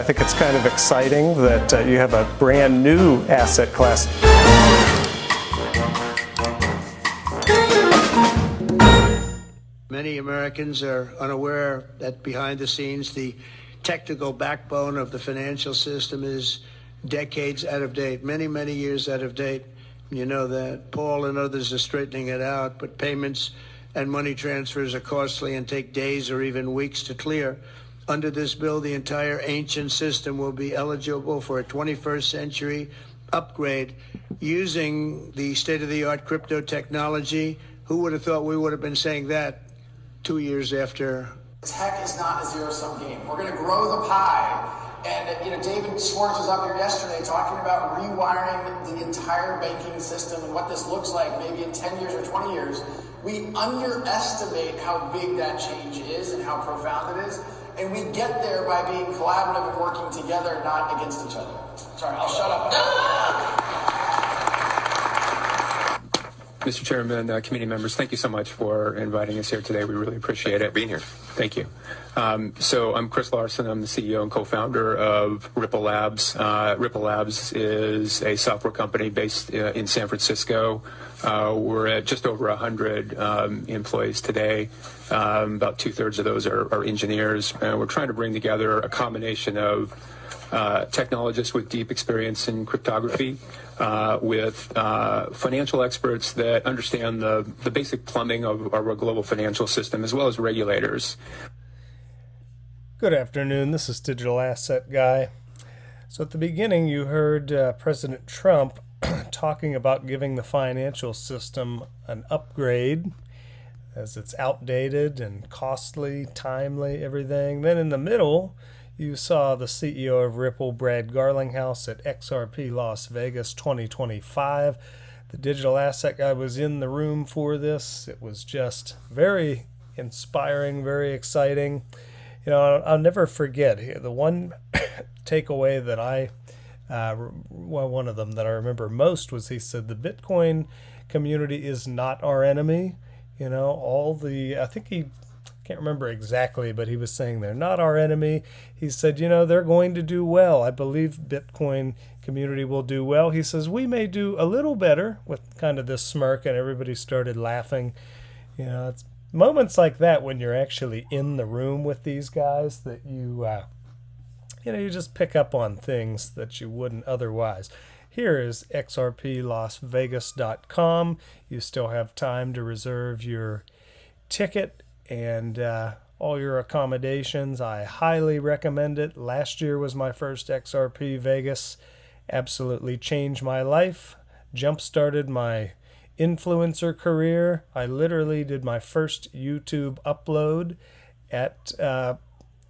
think it's kind of exciting that you have a brand new asset class. Many Americans are unaware that behind the scenes, the technical backbone of the financial system is decades out of date, many, many years out of date. You know that. Paul and others are straightening it out, but payments and money transfers are costly and take days or even weeks to clear. Under this bill, the entire ancient system will be eligible for a 21st century upgrade using the state-of-the-art crypto technology. Who would have thought we would have been saying that 2 years after? Tech is not a zero-sum game. We're going to grow the pie. And, David Schwartz was up here yesterday talking about rewiring the entire banking system and what this looks like maybe in 10 years or 20 years. We underestimate how big that change is and how profound it is. And we get there by being collaborative and working together, not against each other. Sorry, I'll shut up. Mr. Chairman, committee members, thank you so much for inviting us here today. We really appreciate it. Being here. Thank you. So I'm Chris Larson. I'm the CEO and co-founder of Ripple Labs. Ripple Labs is a software company based in San Francisco. We're at just over 100 employees today. About 2/3 of those are engineers. We're trying to bring together a combination of technologists with deep experience in cryptography, with financial experts that understand the basic plumbing of our global financial system, as well as regulators. Good afternoon. This is Digital Asset Guy. So at the beginning, you heard President Trump talking about giving the financial system an upgrade as it's outdated and costly, timely, everything. Then in the middle, you saw the CEO of Ripple, Brad Garlinghouse, at XRP Las Vegas 2025. The Digital Asset Guy was in the room for this. It was just very inspiring, very exciting. I'll never forget the one takeaway that one of them that I remember most was he said the Bitcoin community is not our enemy. I think he can't remember exactly, but he was saying they're not our enemy. He said, they're going to do well. I believe Bitcoin community will do well. He says, we may do a little better, with kind of this smirk, and everybody started laughing. It's moments like that when you're actually in the room with these guys that you just pick up on things that you wouldn't otherwise. Here is xrplasvegas.com. You still have time to reserve your ticket and all your accommodations. I highly recommend it. Last year was my first XRP Vegas. Absolutely changed my life. Jump-started my influencer career. I literally did my first YouTube upload at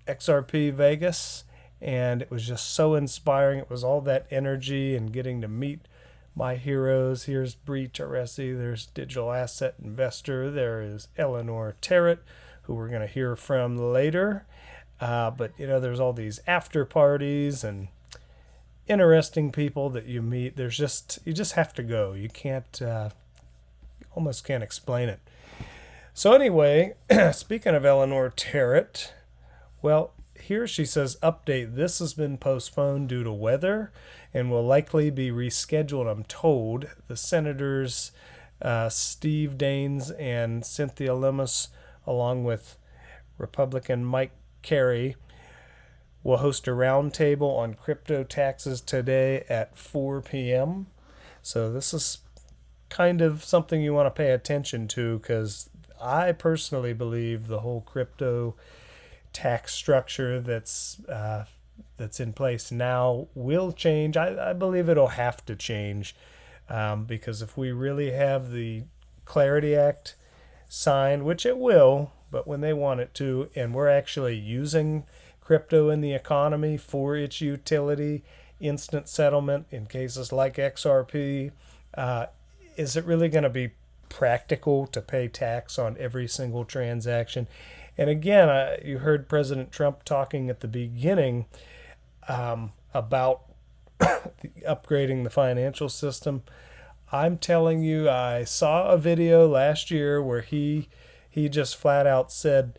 XRP Vegas, and it was just so inspiring. It was all that energy and getting to meet my heroes. Here's Bree Teresi. There's Digital Asset Investor. There is Eleanor Terrett, who we're going to hear from later. But there's all these after parties and interesting people that you meet. You just have to go. You can't, almost can't explain it. So anyway, speaking of Eleanor Terrett, well, here she says, update, this has been postponed due to weather and will likely be rescheduled, I'm told. The senators, Steve Daines and Cynthia Lummis, along with Republican Mike Carey, will host a roundtable on crypto taxes today at 4 p.m. So this is kind of something you want to pay attention to, because I personally believe the whole crypto tax structure that's in place now will change. I believe it'll have to change because if we really have the Clarity Act signed, which it will, but when they want it to, and we're actually using crypto in the economy for its utility, instant settlement in cases like XRP, is it really going to be practical to pay tax on every single transaction? And again, you heard President Trump talking at the beginning about upgrading the financial system. I'm telling you, I saw a video last year where he just flat out said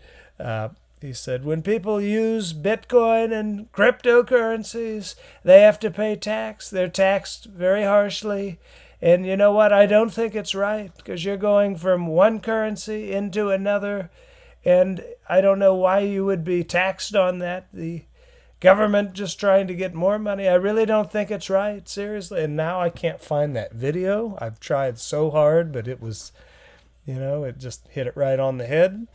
He said, when people use Bitcoin and cryptocurrencies, they have to pay tax. They're taxed very harshly. And you know what? I don't think it's right because you're going from one currency into another. And I don't know why you would be taxed on that. The government just trying to get more money. I really don't think it's right, seriously. And now I can't find that video. I've tried so hard, but it was, it just hit it right on the head.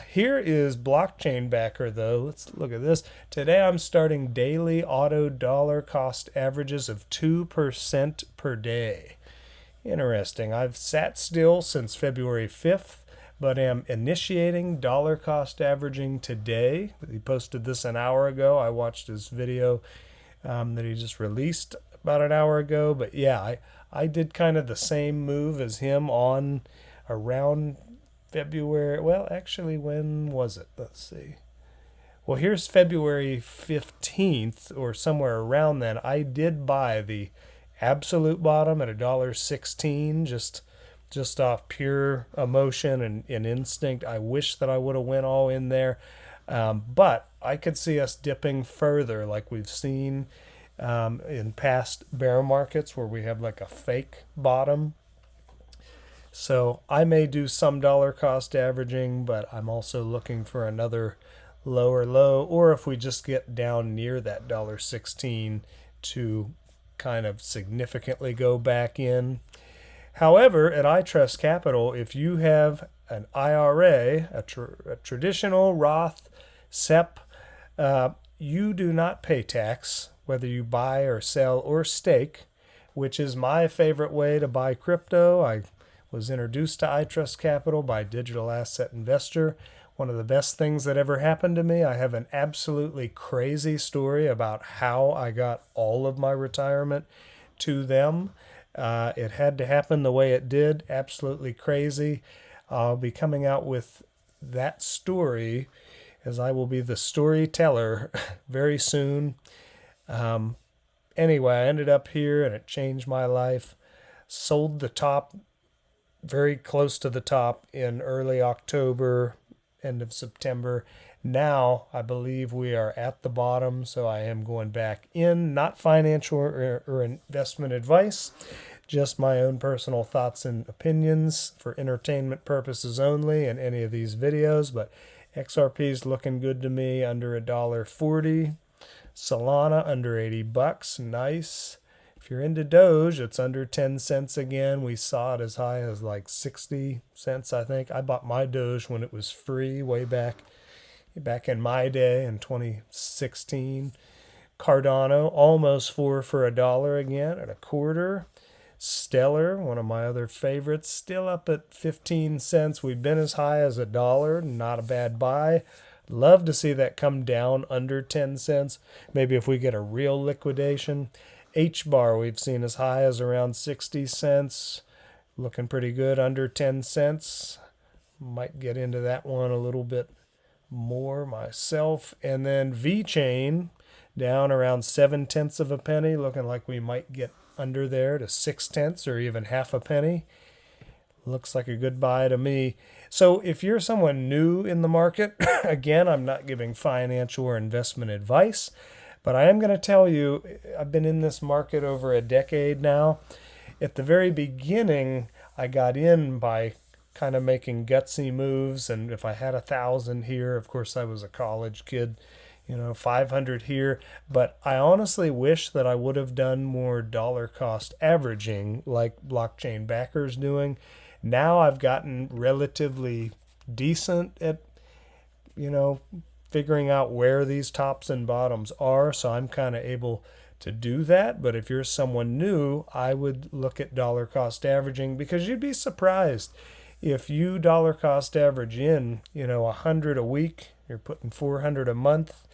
Here is Blockchain Backer, though. Let's look at this. Today I'm starting daily auto dollar cost averages of 2% per day. Interesting. I've sat still since February 5th, but am initiating dollar cost averaging today. He posted this an hour ago. I watched his video that he just released about an hour ago. But yeah, I did kind of the same move as him on around February. Well, actually, when was it? Let's see. Well, here's February 15th or somewhere around then. I did buy the absolute bottom at $1.16, just off pure emotion and instinct. I wish that I would have went all in there. But I could see us dipping further like we've seen in past bear markets where we have like a fake bottom. So I may do some dollar cost averaging, but I'm also looking for another lower low, or if we just get down near that $1.16 to kind of significantly go back in. However, at iTrust Capital, if you have an IRA, a traditional Roth SEP, you do not pay tax, whether you buy or sell or stake, which is my favorite way to buy crypto. I was introduced to iTrust Capital by Digital Asset Investor. One of the best things that ever happened to me. I have an absolutely crazy story about how I got all of my retirement to them. It had to happen the way it did. Absolutely crazy. I'll be coming out with that story as I will be the storyteller very soon. Anyway, I ended up here and it changed my life. Sold the top, very close to the top in early October, end of September. Now I believe we are at the bottom, so I am going back in. Not financial or investment advice, just my own personal thoughts and opinions for entertainment purposes only in any of these videos. But XRP is looking good to me, under $1.40. Solana under $80, nice. If you're into Doge, it's under 10 cents again. We saw it as high as like 60 cents, I think. I bought my Doge when it was free way back in my day in 2016. Cardano, almost for $1 again at $0.25. Stellar, one of my other favorites, still up at 15 cents. We've been as high as $1, not a bad buy. Love to see that come down under 10 cents. Maybe if we get a real liquidation. H-bar we've seen as high as around 60 cents. Looking pretty good under 10 cents. Might get into that one a little bit more myself. And then V-Chain down around 7/10 of a penny. Looking like we might get under there to 6/10 or even half a penny. Looks like a good buy to me. So if you're someone new in the market, again, I'm not giving financial or investment advice, but I am going to tell you, I've been in this market over a decade now. At the very beginning, I got in by kind of making gutsy moves, and if I had 1,000 here, of course I was a college kid, 500 here, but I honestly wish that I would have done more dollar cost averaging like Blockchain Backer's doing. Now I've gotten relatively decent at, figuring out where these tops and bottoms are, so I'm kind of able to do that. But if you're someone new, I would look at dollar cost averaging, because you'd be surprised if you dollar cost average in, 100 a week, you're putting 400 a month,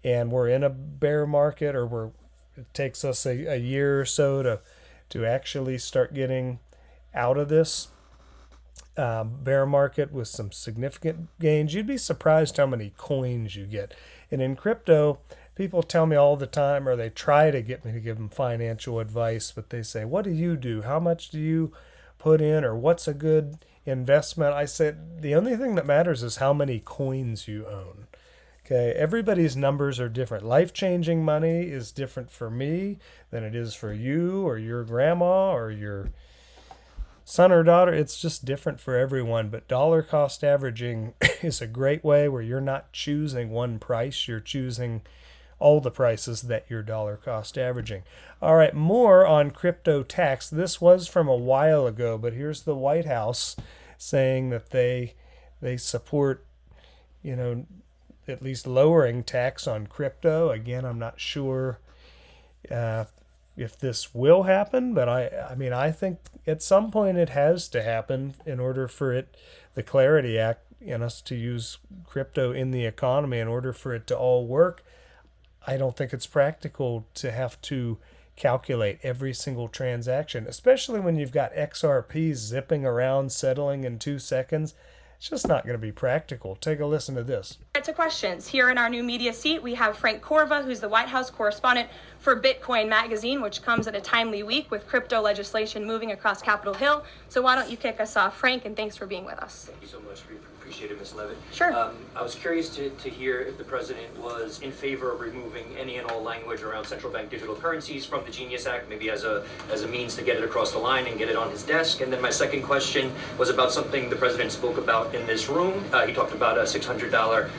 and we're in a bear market, or it takes us a year or so to actually start getting out of this bear market with some significant gains. You'd be surprised how many coins you get. And in crypto, people tell me all the time, or they try to get me to give them financial advice, but they say, what do you do? How much do you put in? Or what's a good investment. I said the only thing that matters is how many coins you own. Okay, everybody's numbers are different. Life-changing money is different for me than it is for you or your grandma or your son or daughter. It's just different for everyone. But dollar cost averaging is a great way where you're not choosing one price, you're choosing all the prices that you're dollar cost averaging. All right, more on crypto tax. This was from a while ago, but here's the White House saying that they support, at least lowering tax on crypto. Again, I'm not sure if this will happen, but I think at some point it has to happen in order for the Clarity Act, us to use crypto in the economy in order for it to all work. I don't think it's practical to have to calculate every single transaction, especially when you've got XRP zipping around, settling in 2 seconds. It's just not going to be practical. Take a listen to this. To questions. Here in our new media seat, we have Frank Corva, who's the White House correspondent for Bitcoin Magazine, which comes at a timely week with crypto legislation moving across Capitol Hill. So why don't you kick us off, Frank, and thanks for being with us. Thank you so much. We appreciate it, Ms. Levitt. Sure. I was curious to hear if the president was in favor of removing any and all language around central bank digital currencies from the Genius Act, maybe as a means to get it across the line and get it on his desk. And then my second question was about something the president spoke about in this room. He talked about a $600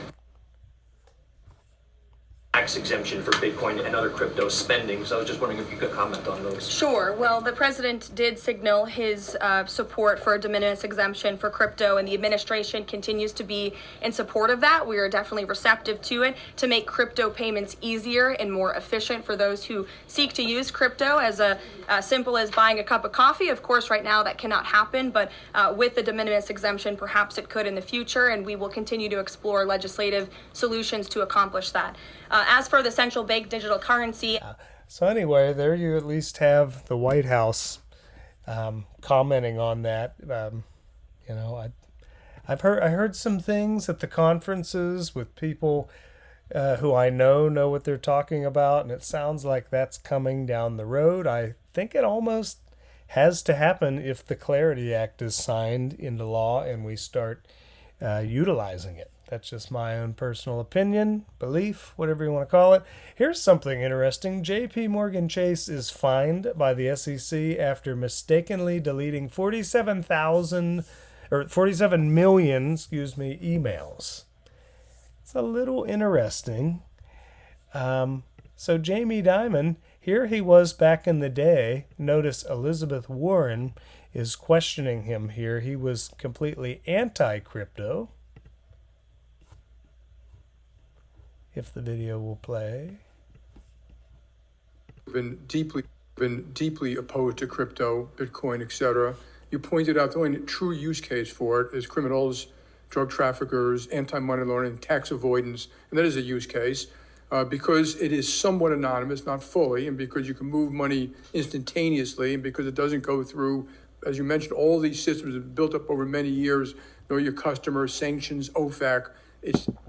tax exemption for Bitcoin and other crypto spending. So I was just wondering if you could comment on those. Sure. Well, the president did signal his support for a de minimis exemption for crypto, and the administration continues to be in support of that. We are definitely receptive to it to make crypto payments easier and more efficient for those who seek to use crypto as simple as buying a cup of coffee. Of course, right now that cannot happen, but with the de minimis exemption, perhaps it could in the future, and we will continue to explore legislative solutions to accomplish that. As for the central bank digital currency. So anyway, there you at least have the White House commenting on that. I heard some things at the conferences with people who I know what they're talking about, and it sounds like that's coming down the road. I think it almost has to happen if the Clarity Act is signed into law and we start utilizing it. That's just my own personal opinion, belief, whatever you want to call it. Here's something interesting. JP Morgan Chase is fined by the SEC after mistakenly deleting 47 million, emails. It's a little interesting. So Jamie Dimon, here he was back in the day. Notice Elizabeth Warren is questioning him here. He was completely anti-crypto. If the video will play. Been deeply opposed to crypto, Bitcoin, etc. You pointed out the only true use case for it is criminals, drug traffickers, anti-money laundering, tax avoidance, and that is a use case because it is somewhat anonymous, not fully, and because you can move money instantaneously, and because it doesn't go through, as you mentioned, all these systems have built up over many years, know your customers, sanctions, OFAC,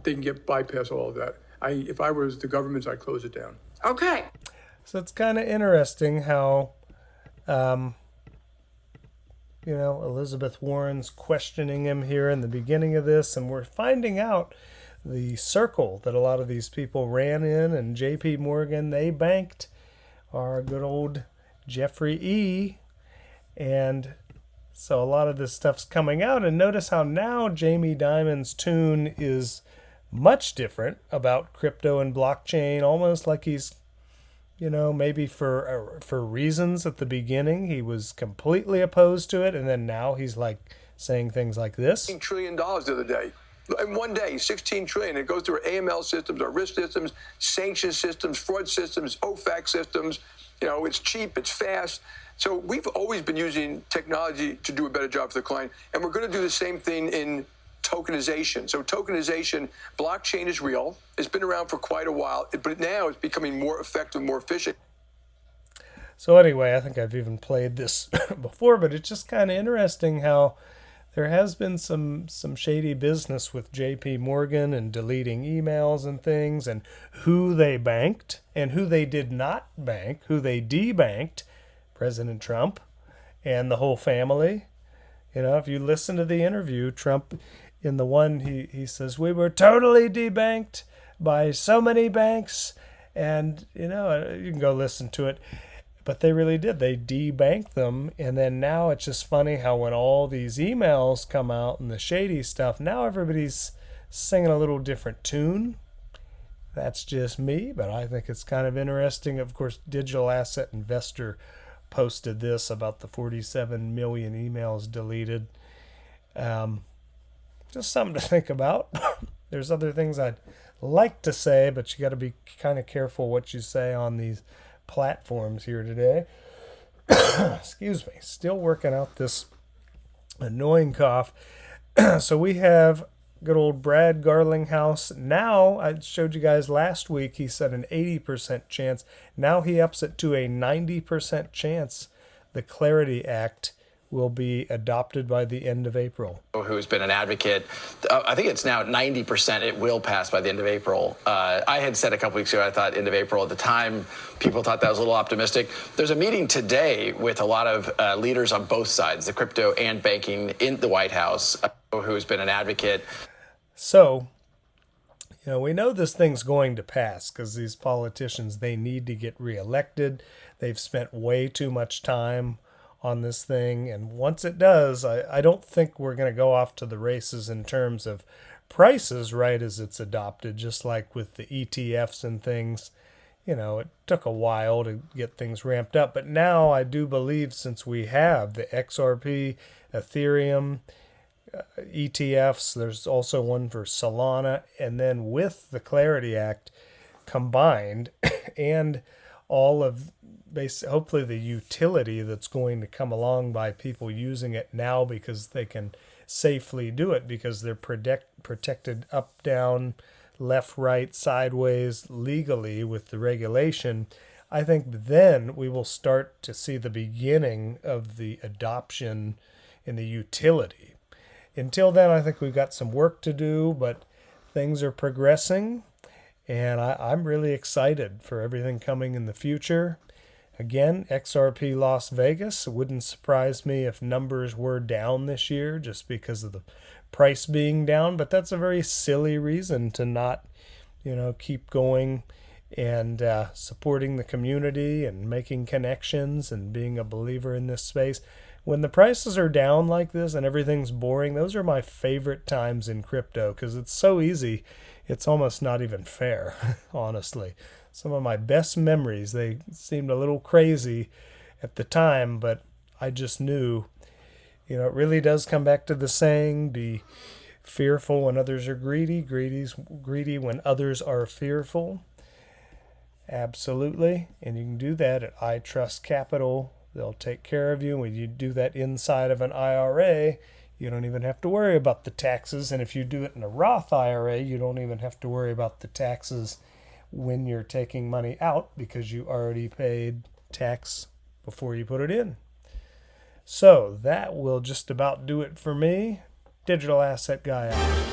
they can bypass all of that. If I was the government, I'd close it down. Okay. So it's kind of interesting how, Elizabeth Warren's questioning him here in the beginning of this, and we're finding out the circle that a lot of these people ran in, and JP Morgan, they banked our good old Jeffrey E. And so a lot of this stuff's coming out, and notice how now Jamie Dimon's tune is much different about crypto and blockchain, almost like he's, maybe for reasons at the beginning, he was completely opposed to it. And then now he's like saying things like this. $16 trillion the other day. In one day, 16 trillion. It goes through our AML systems, our risk systems, sanction systems, fraud systems, OFAC systems. It's cheap, it's fast. So we've always been using technology to do a better job for the client. And we're going to do the same thing in tokenization. So tokenization, blockchain is real. It's been around for quite a while, but now it's becoming more effective, more efficient. So anyway, I think I've even played this before, but it's just kind of interesting how there has been some shady business with JP Morgan and deleting emails and things, and who they banked and who they did not bank, who they debanked, President Trump and the whole family. You know, if you listen to the interview, Trump, in the one, he says, we were totally debanked by so many banks. And, you know, you can go listen to it. But they really did. They debanked them. And then now it's just funny how when all these emails come out and the shady stuff, now everybody's singing a little different tune. That's just me, but I think it's kind of interesting. Of course, Digital Asset Investor posted this about the 47 million emails deleted. Just something to think about. There's other things I'd like to say, but you got to be kind of careful what you say on these platforms here today. Excuse me. Still working out this annoying cough. So we have good old Brad Garlinghouse. Now, I showed you guys last week, he said an 80% chance. Now he ups it to a 90% chance the Clarity Act will be adopted by the end of April. Who's been an advocate. I think it's now 90% it will pass by the end of April. I had said a couple weeks ago, I thought end of April. At the time, people thought that was a little optimistic. There's a meeting today with a lot of leaders on both sides, the crypto and banking, in the White House, who's been an advocate. So, you know, we know this thing's going to pass because these politicians, they need to get reelected. They've spent way too much time on this thing. And once it does, I don't think we're going to go off to the races in terms of prices right as it's adopted, just like with the ETFs and things. You know, it took a while to get things ramped up. But now I do believe, since we have the XRP, Ethereum, ETFs, there's also one for Solana, and then with the Clarity Act combined and all of hopefully the utility that's going to come along by people using it now because they can safely do it because they're protected up, down, left, right, sideways legally with the regulation. I think then we will start to see the beginning of the adoption in the utility. Until then, I think we've got some work to do, but things are progressing, and I'm really excited for everything coming in the future. Again, XRP Las Vegas, it wouldn't surprise me if numbers were down this year just because of the price being down, but that's a very silly reason to not, you know, keep going and supporting the community and making connections and being a believer in this space. When the prices are down like this and everything's boring, those are my favorite times in crypto because it's so easy. It's almost not even fair, honestly. Some of my best memories, they seemed a little crazy at the time, but I just knew, you know, it really does come back to the saying, be fearful when others are greedy, greedy when others are fearful. Absolutely. And you can do that at iTrust Capital. They'll take care of you. When you do that inside of an IRA, you don't even have to worry about the taxes. And if you do it in a Roth IRA, you don't even have to worry about the taxes when you're taking money out because you already paid tax before you put it in. So that will just about do it for me. Digital Asset Guy out.